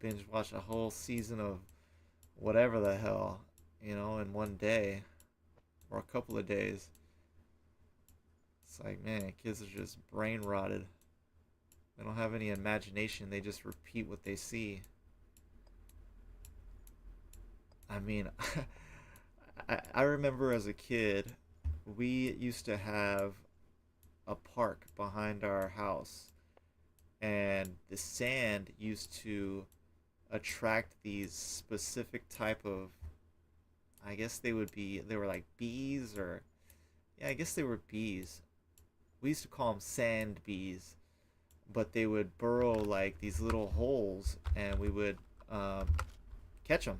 binge watch a whole season of whatever the hell, in one day or a couple of days. It's like, man, kids are just brain rotted. They don't have any imagination. They just repeat what they see. I mean, I remember as a kid, we used to have a park behind our house, and the sand used to attract these specific type of, I guess they were like bees, or yeah, I guess they were bees. We used to call them sand bees, but they would burrow like these little holes, and we would um, catch them.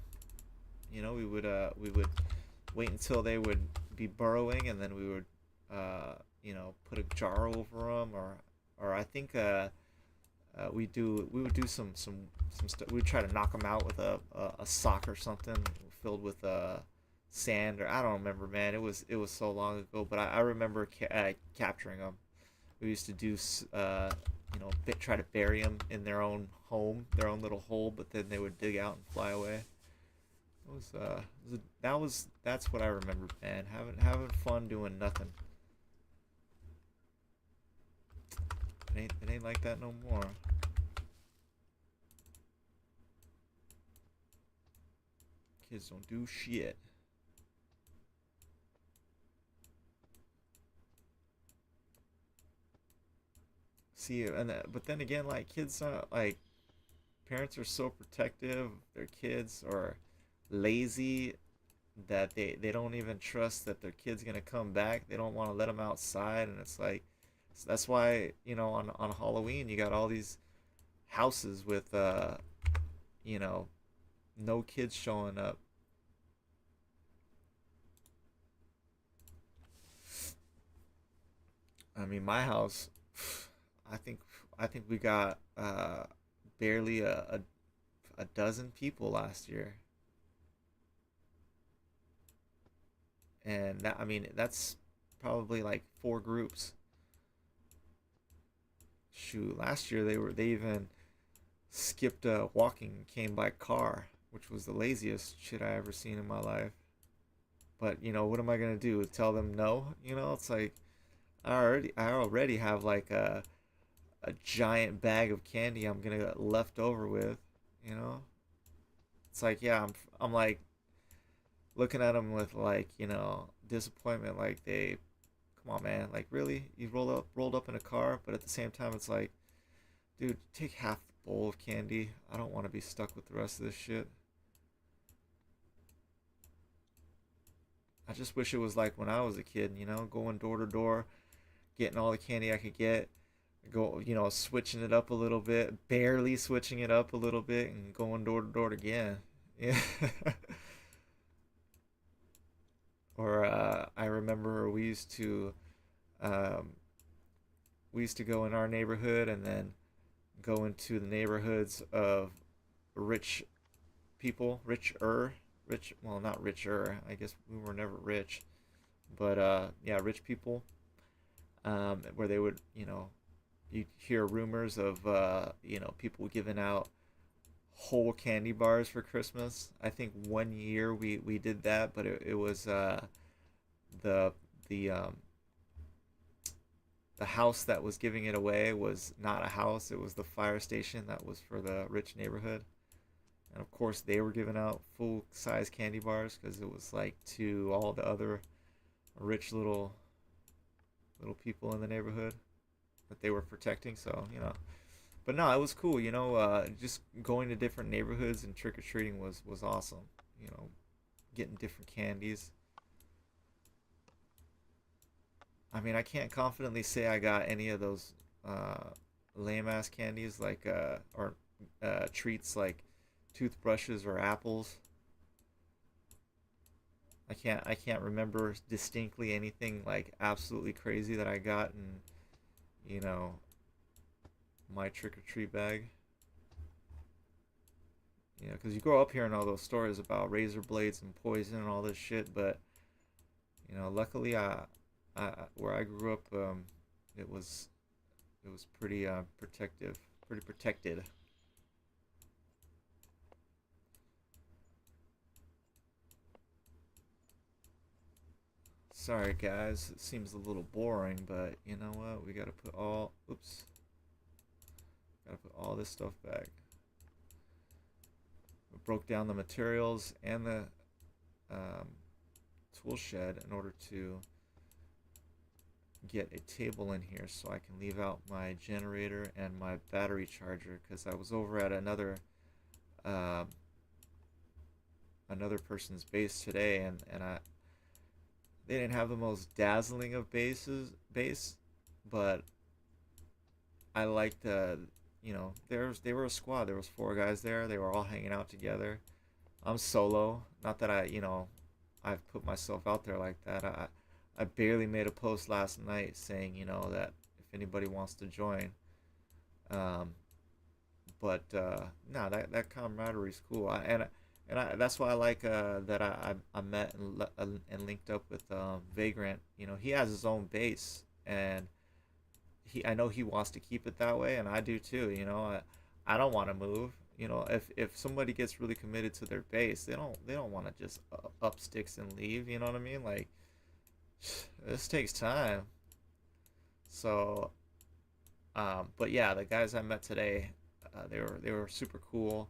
We would wait until they would be burrowing, and then we would put a jar over them, or I think we would do some stuff. We would try to knock them out with a sock or something filled with sand, or I don't remember, man. It was so long ago, but I remember capturing them. We used to do try to bury them in their own home, their own little hole, but then they would dig out and fly away. That's what I remember, man. Having fun doing nothing. It ain't like that no more. Kids don't do shit. See, but then again, like kids, like parents are so protective of their kids, or lazy, that they don't even trust that their kid's gonna come back. They don't want to let them outside, and it's like, so that's why on Halloween you got all these houses with you know no kids showing up. I mean, my house, I think I think we got barely a dozen people last year, and that, I mean, that's probably like four groups. Shoot, last year they even skipped walking and came by car, which was the laziest shit I ever seen in my life. But what am I gonna do? Tell them no? It's like I already have like a giant bag of candy I'm gonna get left over with. You know, it's like, yeah, I'm like looking at them with, like, disappointment. Like, they, come on, man, like, really, you rolled up in a car? But at the same time, it's like, dude, take half the bowl of candy. I don't want to be stuck with the rest of this shit. I just wish it was like when I was a kid, going door to door, getting all the candy I could get, go, switching it up a little bit, barely switching it up a little bit, and going door to door again. Yeah. Or I remember um, we used to go in our neighborhood, and then go into the neighborhoods of rich people, well, not richer. I guess we were never rich, but yeah, rich people, where they would, you hear rumors of, people giving out whole candy bars for Christmas. I think one year we did that, but it was the the the house that was giving it away was not a house. It was the fire station that was for the rich neighborhood. And of course, they were giving out full size candy bars because it was like to all the other rich little people in the neighborhood that they were protecting. So, but no, it was cool. Just going to different neighborhoods and trick or treating was awesome. You know, getting different candies. I mean, I can't confidently say I got any of those uh, lame ass candies, like or treats like toothbrushes or apples. I can't remember distinctly anything like absolutely crazy that I got in, you know my trick or treat bag. Because you grow up hearing all those stories about razor blades and poison and all this shit, but luckily, where I grew up, it was it was pretty protective, pretty protected. Sorry guys, it seems a little boring, but you know what? We gotta put all, oops, gotta put all this stuff back. We broke down the materials and the um, tool shed in order to get a table in here so I can leave out my generator and my battery charger, because I was over at uh, another person's base today, and they didn't have the most dazzling of base, but I liked they were a squad. There was four guys there. They were all hanging out together. I'm solo. Not that I've put myself out there like that. I barely made a post last night saying, that if anybody wants to join. Um, but no, that camaraderie is cool. That's why I like that I met and linked up with Vagrant. He has his own base, and I know he wants to keep it that way, and I do too. I don't want to move. If somebody gets really committed to their base, they don't want to just up sticks and leave. You know what I mean? Like, this takes time. So, but yeah, the guys I met today, they were super cool.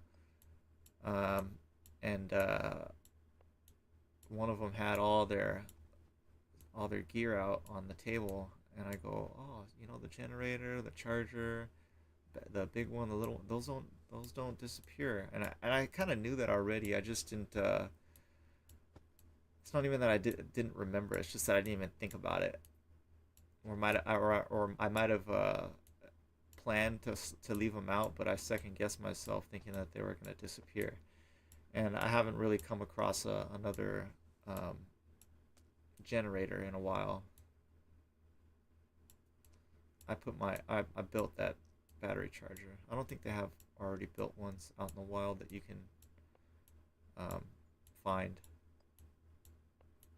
Um, and one of them had all their gear out on the table, and I go, oh, the generator, the charger, the big one, the little one, those don't disappear. And I kind of knew that already. I just didn't. It's not even that I didn't remember. It's just that I didn't even think about it, or I might have planned to leave them out, but I second guessed myself thinking that they were going to disappear. And I haven't really come across another um, generator in a while. I built that battery charger. I don't think they have already built ones out in the wild that you can find.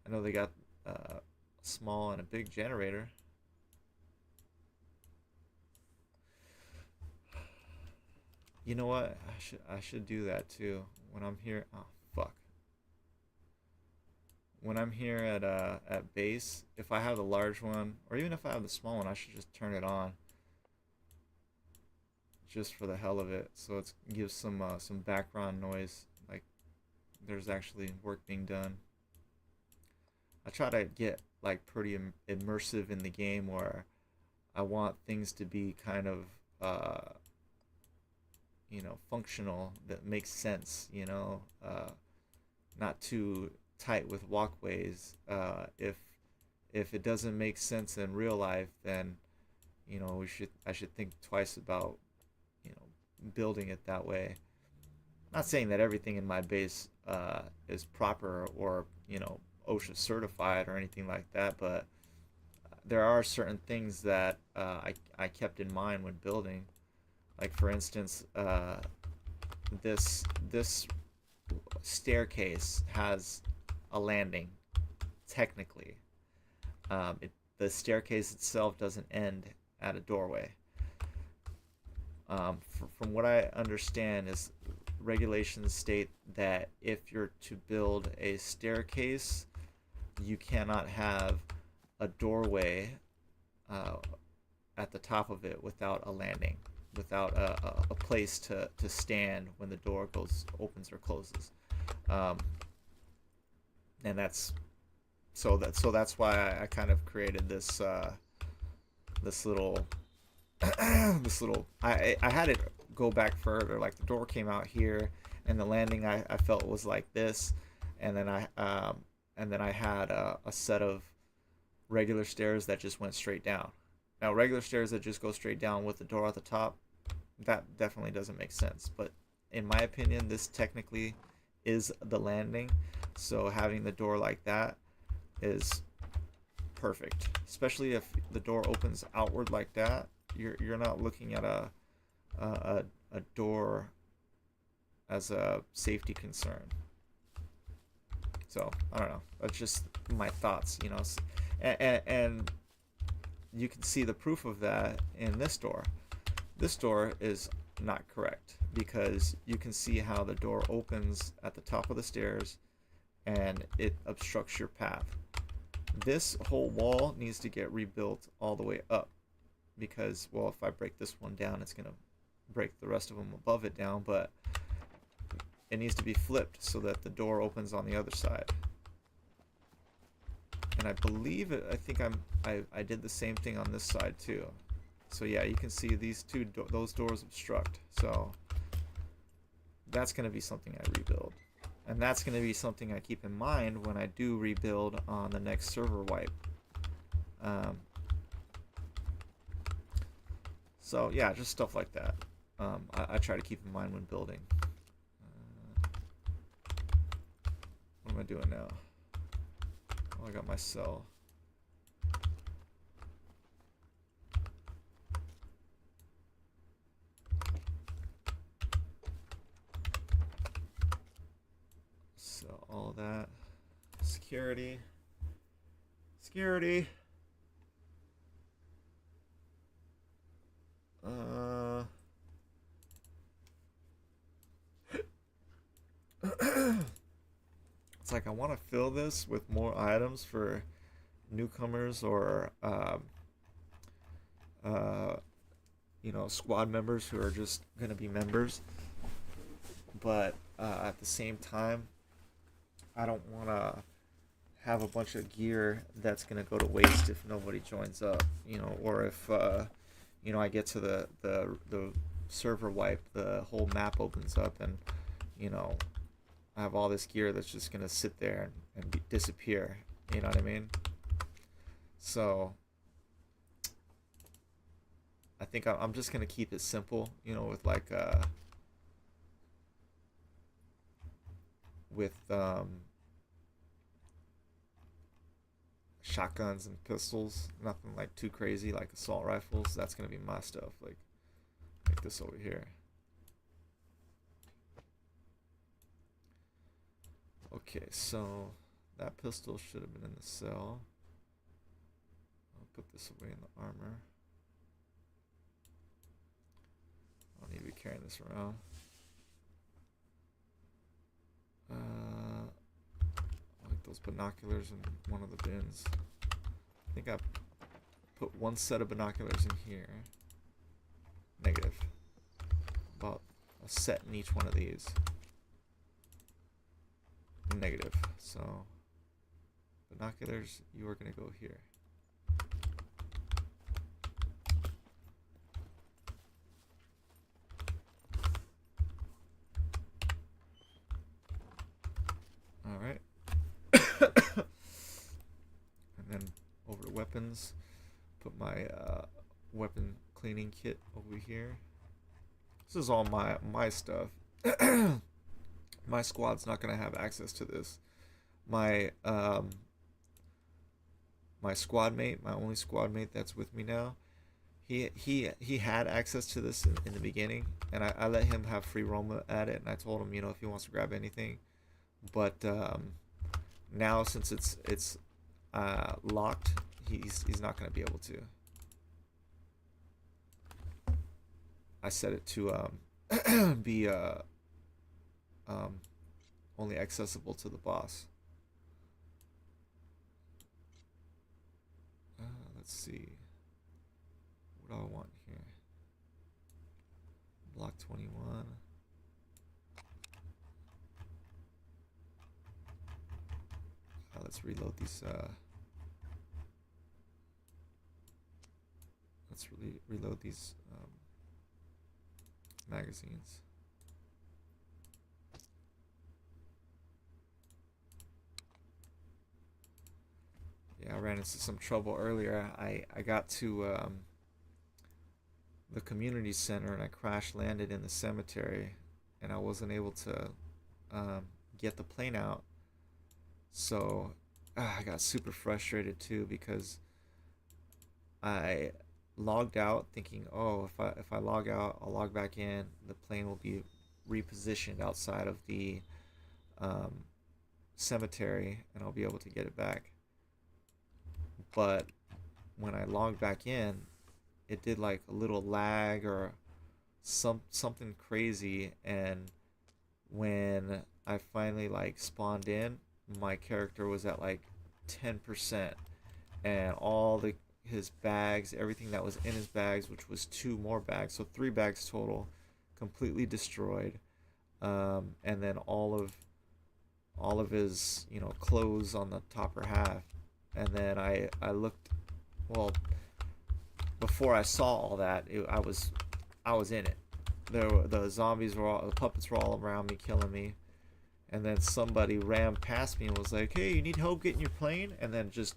I know they got a small and a big generator. You know what? I should do that too when I'm here. Oh fuck. When I'm here at base, if I have the large one, or even if I have the small one, I should just turn it on, just for the hell of it, so it gives some background noise, like there's actually work being done. I try to get like pretty immersive in the game, where I want things to be kind of functional, that makes sense, not too tight with walkways. If it doesn't make sense in real life, then I should think twice about building it that way. Not saying that everything in my base is proper, or OSHA certified or anything like that, but there are certain things that I kept in mind when building. Like, for instance, this staircase has a landing, technically. The staircase itself doesn't end at a doorway. From what I understand, is regulations state that if you're to build a staircase, you cannot have a doorway uh, at the top of it without a landing, without a place to stand when the door opens or closes. Um, and that's why I kind of created this little this little I had it go back further. Like, the door came out here, and the landing I felt was like this, and then I had a set of regular stairs that just went straight down. Now, regular stairs that just go straight down with the door at the top, that definitely doesn't make sense. But in my opinion, this technically is the landing, so having the door like that is perfect. Especially if the door opens outward like that, you're not looking at a door as a safety concern. So I don't know. That's just my thoughts, and you can see the proof of that in this door. This door is not correct, because you can see how the door opens at the top of the stairs and it obstructs your path. this whole wall needs to get rebuilt all the way up because, well, if I break this one down, it's gonna break the rest of them above it down, but it needs to be flipped so that the door opens on the other side. And I believe it, I did the same thing on this side too. So yeah, you can see these those doors obstruct. So that's going to be something I rebuild. And that's going to be something I keep in mind when I do rebuild on the next server wipe. So yeah, just stuff like that. I try to keep in mind when building. What am I doing now? Oh, I got my cell. So all that. Security. Security. It's like I want to fill this with more items for newcomers or you know, squad members who are just gonna be members. But at the same time, I don't want to have a bunch of gear that's gonna go to waste if nobody joins up. You know, or if you know, I get to the server wipe, the whole map opens up, and you know, I have all this gear that's just gonna sit there and disappear. You know what I mean? So I think I'm just gonna keep it simple. You know, with like with shotguns and pistols. Nothing like too crazy, like assault rifles. That's gonna be my stuff. Like this over here. Okay, so that pistol should have been in the cell. I'll put this away in the armor. I don't need to be carrying this around. I like those binoculars in one of the bins. I think I put one set of binoculars in here. Negative. About a set in each one of these. Negative. So binoculars, you are going to go here. All right. And then over to weapons, put my weapon cleaning kit over here. This is all my stuff. My squad's not gonna have access to this. My my squad mate, my only squad mate that's with me now, he had access to this in the beginning, and I let him have free roam at it, and I told him, you know, if he wants to grab anything. But now since it's locked, he's not gonna be able to. I set it to be only accessible to the boss. Let's see. What do I want here? Block 21. Let's reload these. Let's reload these magazines. Yeah, I ran into some trouble earlier. I got to the community center and I crash landed in the cemetery, and I wasn't able to get the plane out. So I got super frustrated too because I logged out thinking, oh, if I log out, I'll log back in. The plane will be repositioned outside of the cemetery, and I'll be able to get it back. But when I logged back in, it did like a little lag or something crazy, and when I finally like spawned in, my character was at like 10%, and all the his bags, everything that was in his bags, which was two more bags, so three bags total, completely destroyed. And then all of his clothes on the topper half. And then I looked, well, before I saw all that, I was in it. The zombies were all, the puppets were all around me, killing me. And then somebody ran past me and was like, "Hey, you need help getting your plane?" And then just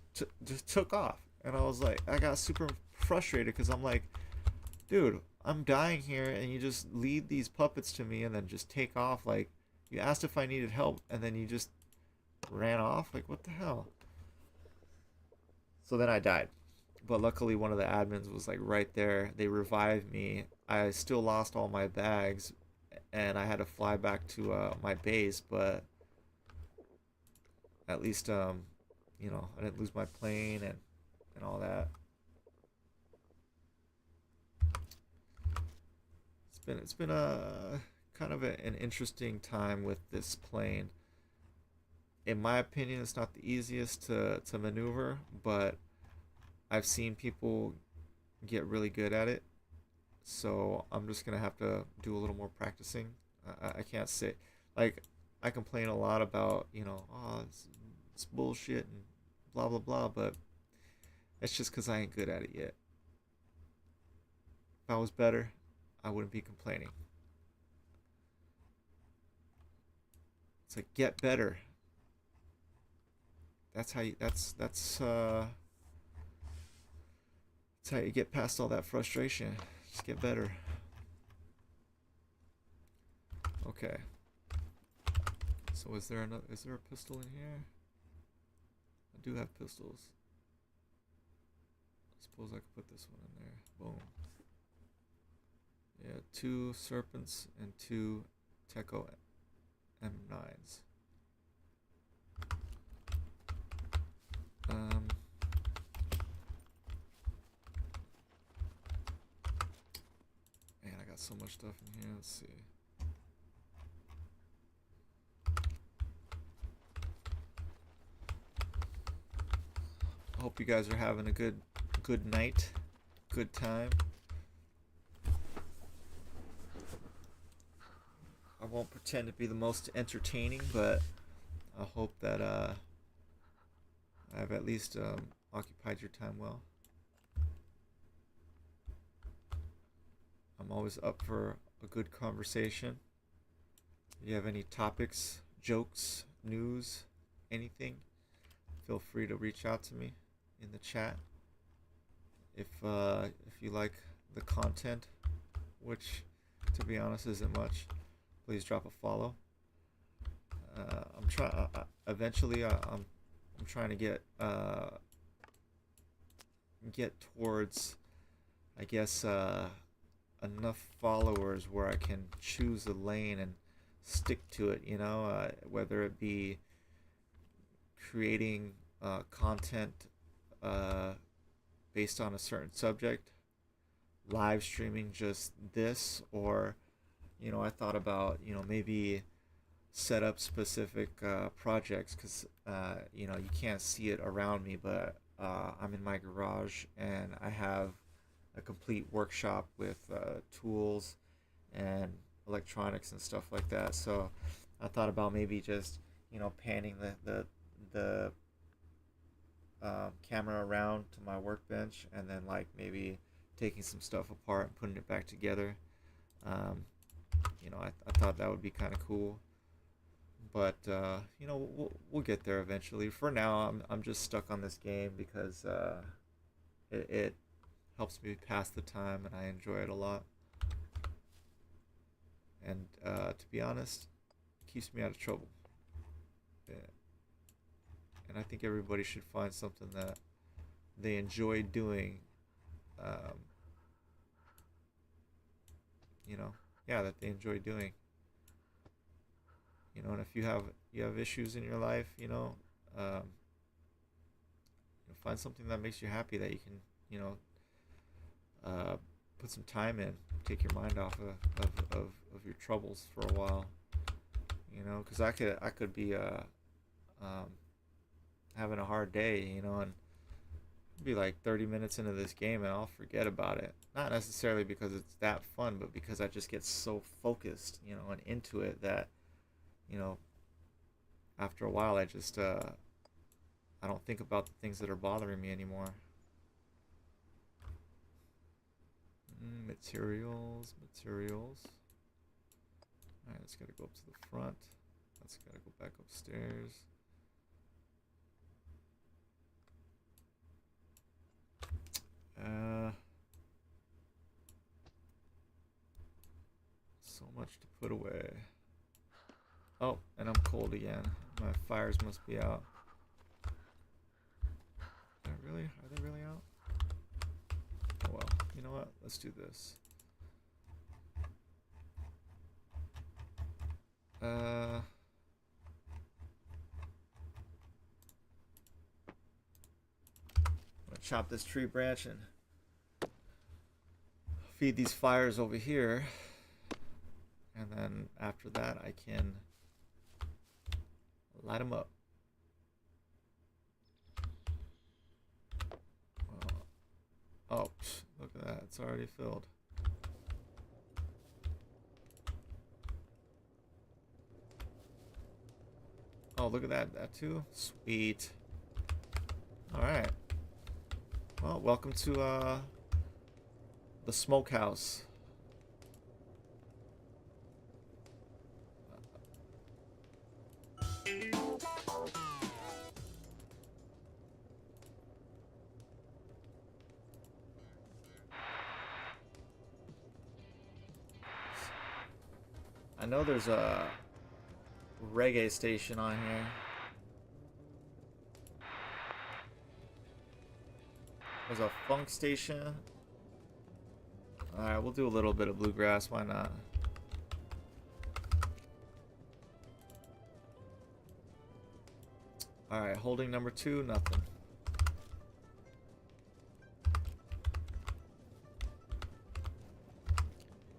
took off. And I was like, I got super frustrated because I'm like, dude, I'm dying here, and you just lead these puppets to me and then just take off. Like, you asked if I needed help, and then you just ran off. Like, what the hell? So then I died. But luckily, one of the admins was like right there. They revived me. I still lost all my bags, and I had to fly back to my base. But at least, I didn't lose my plane and all that. It's been a kind of an interesting time with this plane. In my opinion, it's not the easiest to maneuver, but I've seen people get really good at it. So I'm just gonna have to do a little more practicing. I can't say, like, I complain a lot about oh, it's bullshit and blah blah blah, but it's just because I ain't good at it yet. If I was better, I wouldn't be complaining. It's like, get better. That's how you. That's how you get past all that frustration. Just get better. Okay. So is there a pistol in here? I do have pistols. I suppose I could put this one in there. Boom. Yeah, two serpents and two Teco M9s. Man, I got so much stuff in here. Let's see. I hope you guys are having a good night, good time. I won't pretend to be the most entertaining, but I hope that I've at least occupied your time well. I'm always up for a good conversation. If you have any topics, jokes, news, anything, feel free to reach out to me in the chat. If you like the content, which to be honest isn't much, please drop a follow. I'm trying. Eventually, I'm trying to get towards, I guess, enough followers where I can choose a lane and stick to it. Whether it be creating content based on a certain subject, live streaming just this, or I thought about maybe set up specific projects, because you can't see it around me, but I'm in my garage and I have a complete workshop with tools and electronics and stuff like that. So I thought about maybe just panning the camera around to my workbench, and then like maybe taking some stuff apart and putting it back together. I thought that would be kind of cool, but we'll get there eventually. For now, I'm just stuck on this game because it helps me pass the time and I enjoy it a lot. And to be honest, it keeps me out of trouble. Yeah. And I think everybody should find something that they enjoy doing. Um, that they enjoy doing. And if you have issues in your life, find something that makes you happy, that you can, put some time in, take your mind off of your troubles for a while. Because I could be having a hard day, you know, and it'll be like 30 minutes into this game and I'll forget about it. Not necessarily because it's that fun, but because I just get so focused, you know, and into it that, you know, after a while I don't think about the things that are bothering me anymore. Materials, materials. Alright, let's gotta go up to the front. Let's gotta go back upstairs. So much to put away. Oh, and I'm cold again. My fires must be out. Really? Are they really out? Oh well. You know what? Let's do this. I'm gonna chop this tree branch and feed these fires over here. And then after that, I can light them up. Oh, look at that. It's already filled. Oh, look at that. That too? Sweet. Alright. Well, welcome to the smokehouse. I know there's a reggae station on here. There's a funk station. Alright, we'll do a little bit of bluegrass, why not? Alright, holding number 2, nothing.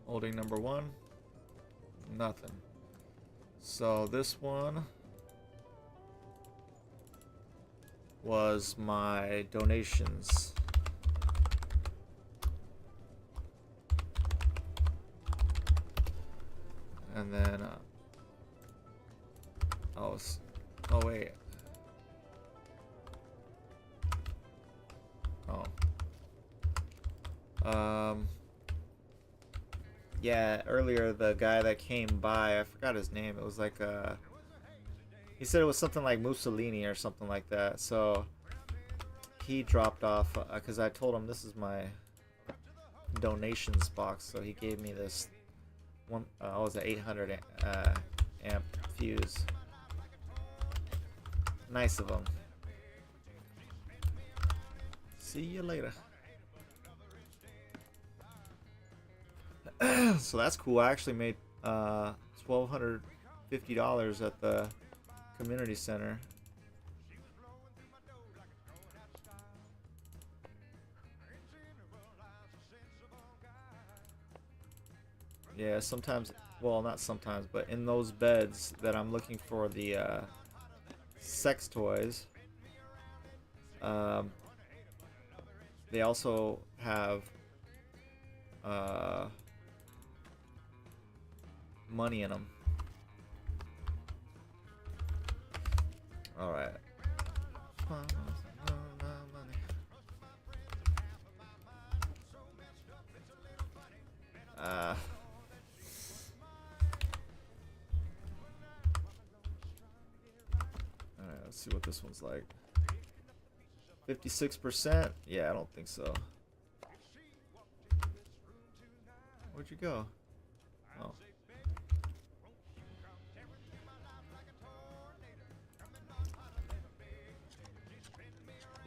Holding number 1, nothing. So this one was my donations. And then oh wait. Yeah, earlier the guy that came by, I forgot his name. It was like he said it was something like Mussolini or something like that. So he dropped off because I told him this is my donations box. So he gave me this one. It was an 800 amp fuse. Nice of him. See you later. So that's cool. I actually made $1,250 at the community center. Yeah, sometimes, well, not sometimes, but in those beds that I'm looking for the sex toys, they also have money in them. All right. All right, let's see what this one's like. 56%? Yeah, I don't think so. Where'd you go? Oh.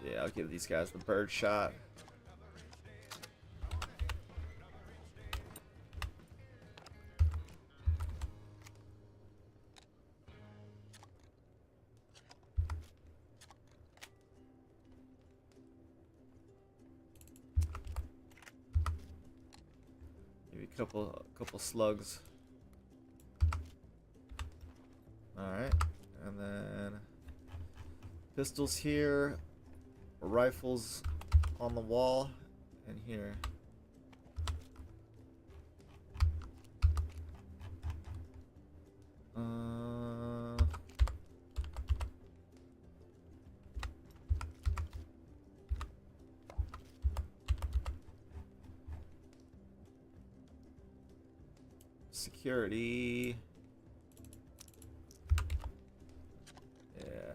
Yeah, I'll give these guys the bird shot. Maybe a couple slugs. All right, and then Pistols here, rifles on the wall, and here. Security. Yeah.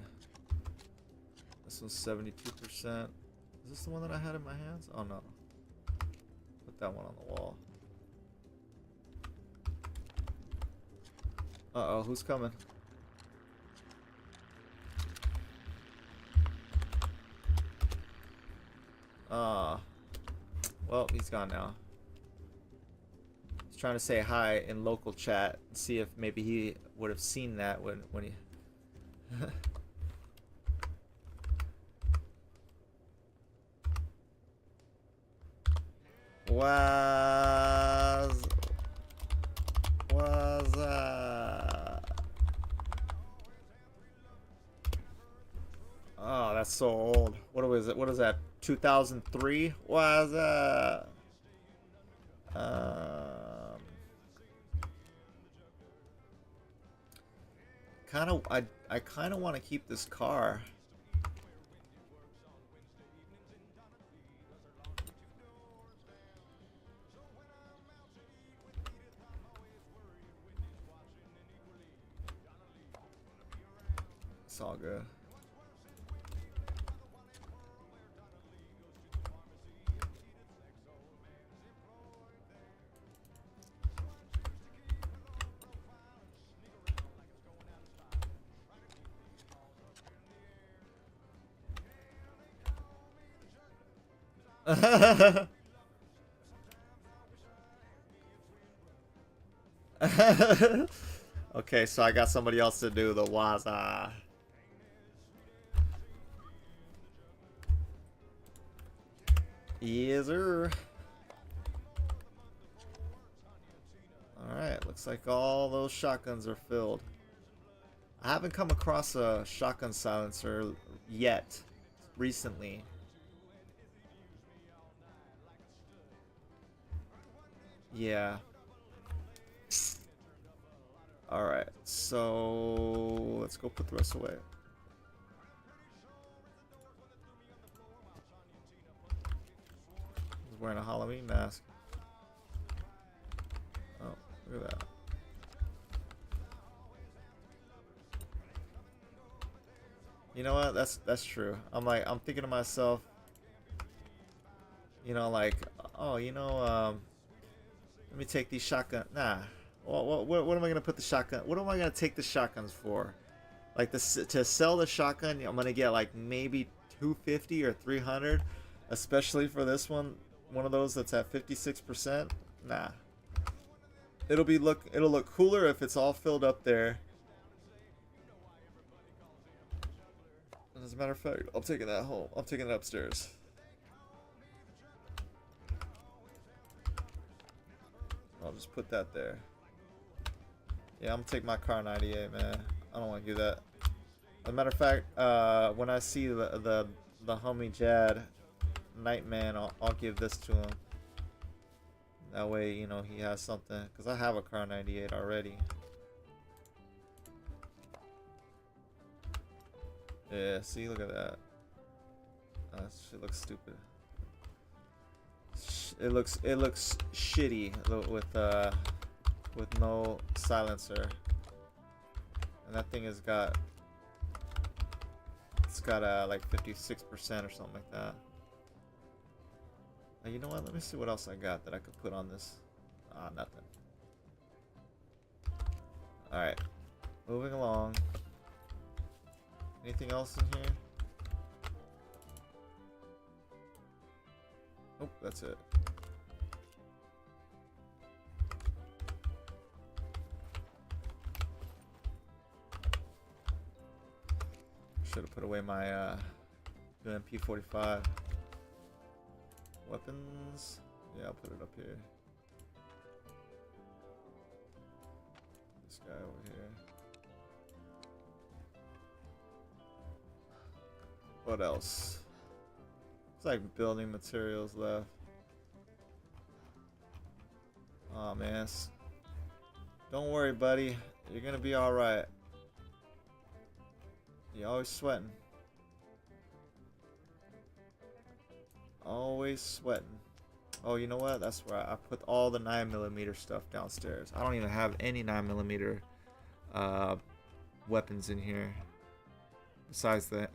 This one's 72%. Is this the one that I had in my hands? Oh no. Put that one on the wall. Uh-oh, who's coming? Well, he's gone now. He's trying to say hi in local chat and see if maybe he would have seen that when he... Was Oh, that's so old. What was it? What is that? 2003? Was kind of I kind of want to keep this car. It's all good. Okay, so I got somebody else to do the waza. Yes, sir. Alright, looks like all those shotguns are filled. I haven't come across a shotgun silencer yet, recently. Yeah. Alright, so let's go put the rest away. He's wearing a Halloween mask. Oh, look at that. You know what? That's true. I'm thinking to myself, you know, like, oh, you know, let me take these shotgun. Nah. What am I gonna put the shotgun? What am I gonna take the shotguns for? Like to sell the shotgun, I'm gonna get like maybe 250 or 300, especially for this one of those that's at 56%. Nah. It'll look cooler if it's all filled up there. As a matter of fact, I'm taking that home. I'm taking it upstairs. I'll just put that there. Yeah, I'm gonna take my car 98, man. I don't want to do that. As a matter of fact, when I see the homie Jad, Nightman, I'll give this to him. That way, you know, he has something. Because I have a car 98 already. Yeah, see, look at that. That shit looks stupid. It looks shitty with no silencer. And that thing has got like 56% or something like that. You know what? Let me see what else I got that I could put on this. Ah, nothing. Alright. Moving along. Anything else in here? Nope, that's it. Should have put away my MP45. Weapons. Yeah, I'll put it up here. This guy over here. What else? It's like building materials left. Oh man. Don't worry, buddy. You're gonna be alright. You're always sweating. Always sweating. Oh, you know what? That's where I put all the 9mm stuff downstairs. I don't even have any 9mm weapons in here. Besides the